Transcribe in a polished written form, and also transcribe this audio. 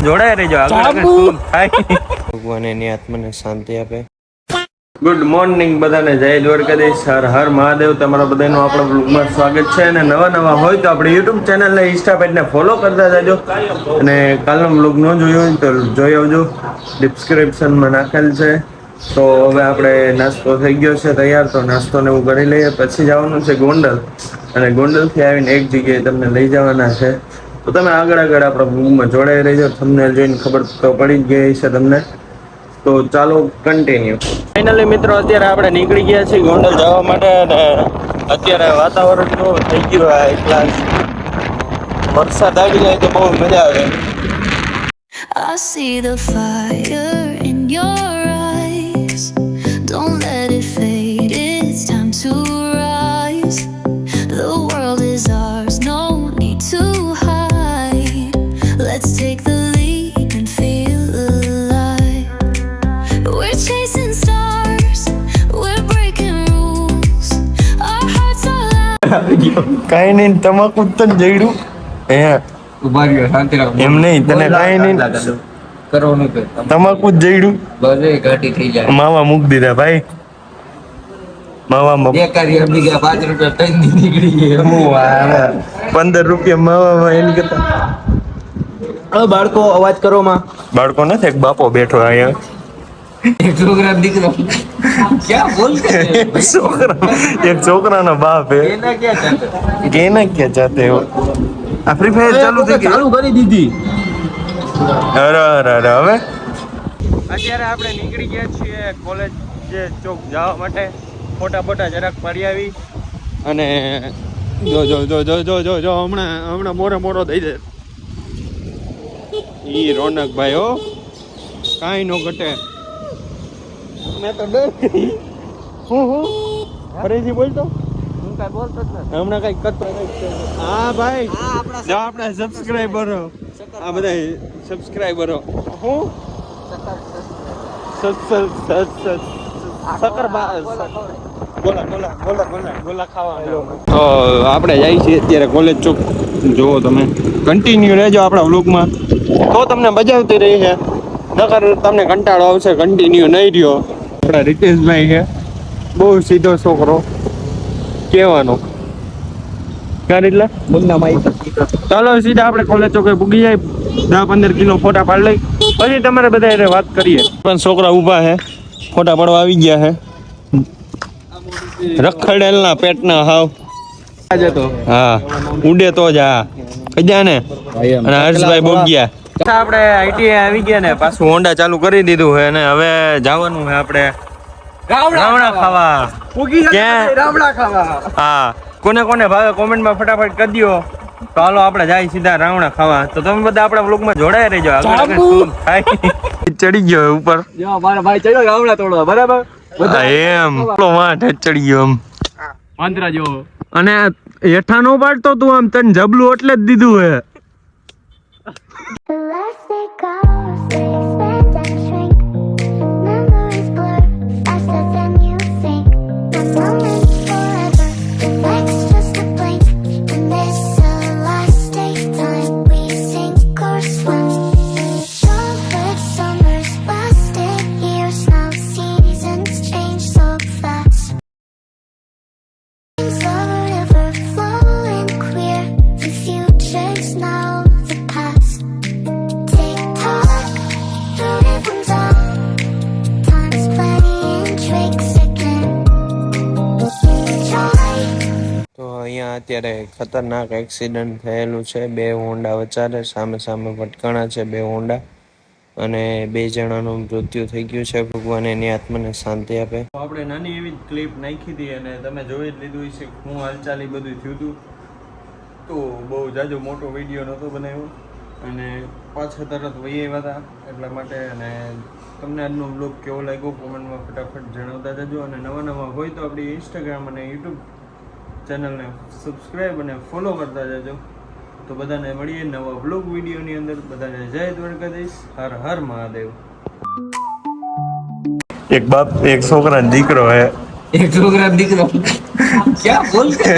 જોડાયા રહેજો, આગળ શું થાય ભગવાન એની આત્માને શાંતિ આપે. ગુડ મોર્નિંગ બધાને, જય દ્વારકાધીશ, હર હર મહાદેવ. તમારા બધાનું આપણા બ્લોગમાં સ્વાગત છે. અને નવા હોય તો આપણી યુટ્યુબ ચેનલને ઇન્સ્ટા પેજને ફોલો કરતા જજો. અને કાલનો બ્લોગ ન જોયો હોય તો જોઈ આવજો, ડિસ્ક્રિપ્શનમાં નાખેલ છે. તો હવે આપણે નાસ્તો થઈ ગયો છે તૈયાર, તો નાસ્તોને એવું કરી લઈએ. પછી જવાનું છે ગોંડલ, અને ગોંડલથી આવીને એક જગ્યાએ તમને લઈ જવાના છે. તો તમે આગળ આપણા બ્લોગમાં જોડાઈ રહેજો. થંબનેલ જોઈને ખબર તો પડી જ ગઈ છે તમને. તો ચાલો કન્ટિન્યુ. ફાઇનલી મિત્રો, અત્યારે આપણે નીકળી ગયા છીએ ગોંડલ જવા માટે. અને અત્યારે વાતાવરણ તો થઈ ગયું એટલા વરસાદ આવી જાય તો બહુ મજા આવે. I see the fire in your eyes. Don't let it fade. It's time to rise. The world is ours. No need to hide. Let's take the leap and feel alive. We're chasing stars. We're breaking rules. Our hearts are loud. કાઈ નહીં, તમાકુ તન જઈડું હે ઉભા રહ્યો, શાંતિ રાખ. એમ નહીં, તને કાઈ નહીં કરવાનું કે તમાકુ જ જઈડું બધે ઘાટી થઈ જાય. માવા મૂક દીધા ભાઈ, માવામાં બેકારી અમી ગયા. 5 રૂપિયા તઈ નીકળી ગયા. 15 રૂપિયા માવામાં એની કરતા. બાળકો અવાજ કરો માં. બાળકો નથી, એક બાપો બેઠો અહીંયા. એક છોકરા દીકરો ક્યાં બોલતે છોકરા, એક છોકરાનો બાપ હે. કેના ક્યાં ચાહતે હો. આ ફ્રી ફાયર ચાલુ કરી દીધી. અરે હવે અત્યારે આપણે નીકળી ગયા છીએ કોલેજ જે ચોક જવા માટે. ફોટા જરાક પાડી આવી. અને જો હમણાં મોરો થઈ જાય. ઈ રોનકભાઈ હો, કાંઈ નો ઘટે. મેં તો ડર ગઈ. હું ફરીથી બોલતો, હું કાંઈ બોલતો જ નથી હમણાં, કાંઈ કરતો નથી. હા ભાઈ, જો આપણા સબસ્ક્રાઈબરો, આ બધા સબસ્ક્રાઈબરો હું ગોલા ખાવા. તો આપણે જઈએ છીએ અત્યારે કોલેજ ચોક. જુઓ તમે, કન્ટિન્યુ રહેજો આપણા વ્લોગમાં, તો તમને મજા આવતી રહી છે. નકર તમને કંટાળો આવશે, કન્ટિન્યુ નહીં રહ્યો. આપણા રીતેશભાઈ છે, બહુ સીધો છોકરો કહેવાનો. એટલે ચાલો સીધા આપણે કોલેજ ચોકે પૂગી જાય. 10-15 કિલો ફોટા પાડી લઈ, પછી તમારે બધા વાત કરીએ. પણ છોકરા ઊભા છે, ફોટા પાડવા આવી ગયા છે. રખડેલના પેટના હાવ. હા, ઉડે તો જ. હા કજા ને. અને હર્ષભાઈ બોગ્યા. આપણે આઈટીઆઈ આવી ગયા ને, પાછું હોન્ડા ચાલુ કરી દીધું છે. અને હવે જવાનું છે આપણે રાવણા ખાવા. રાવણા ખાવા. હા, કોને ભાવે કોમેન્ટમાં ફટાફટ કરી દો. તો હાલો આપણે જાય સીધા રાવણા ખાવા. તો તમે બધા આપણા વ્લોગમાં જોડાઈ રહેજો. આગળ શું થાય. ચડી ગયો ઉપર. મારા ભાઈ ચડ્યો રાવણા તોડવા, બરાબર. એમ ચડી ગયો આમ વાંદરા જેવો. અને હેઠા નો પાડતો તું, આમ તને જબલું એટલે જ દીધું હે. અત્યારે ખતરનાક એક્સિડન્ટ થયેલું છે. 2 હોન્ડા વચારે સામે ભટકાણા છે. 2 હોન્ડા, અને 2 જણાનું મૃત્યુ થઈ ગયું છે. ભગવાન એની આત્માને શાંતિ આપે. આપણે નાની એવી ક્લિપ નાખી હતી, અને તમે જોઈ જ લીધું છે હું હાલચાલી બધું થયું હતું. તો બહુ જાજો મોટો વિડીયો નહોતો બનાવ્યો, અને પાછા તરત વહી આવ્યા હતા એટલા માટે. અને તમને આજનો બ્લોગ કેવો લાગ્યો કોમેન્ટમાં ફટાફટ જણાવતા જજો. અને નવા હોય તો આપણી ઇન્સ્ટાગ્રામ અને યુટ્યુબ ચેનલને સબસ્ક્રાઈબ અને ફોલો કરતા જજો. તો બધાને મળીએ નવા બ્લોગ વિડીયોની અંદર. બધાને જય દ્વારકાધીશ, હર હર મહાદેવ. એક બાપ, એક છોકરા દીકરો હે. એક છોકરા દીકરો ક્યાં બોલતે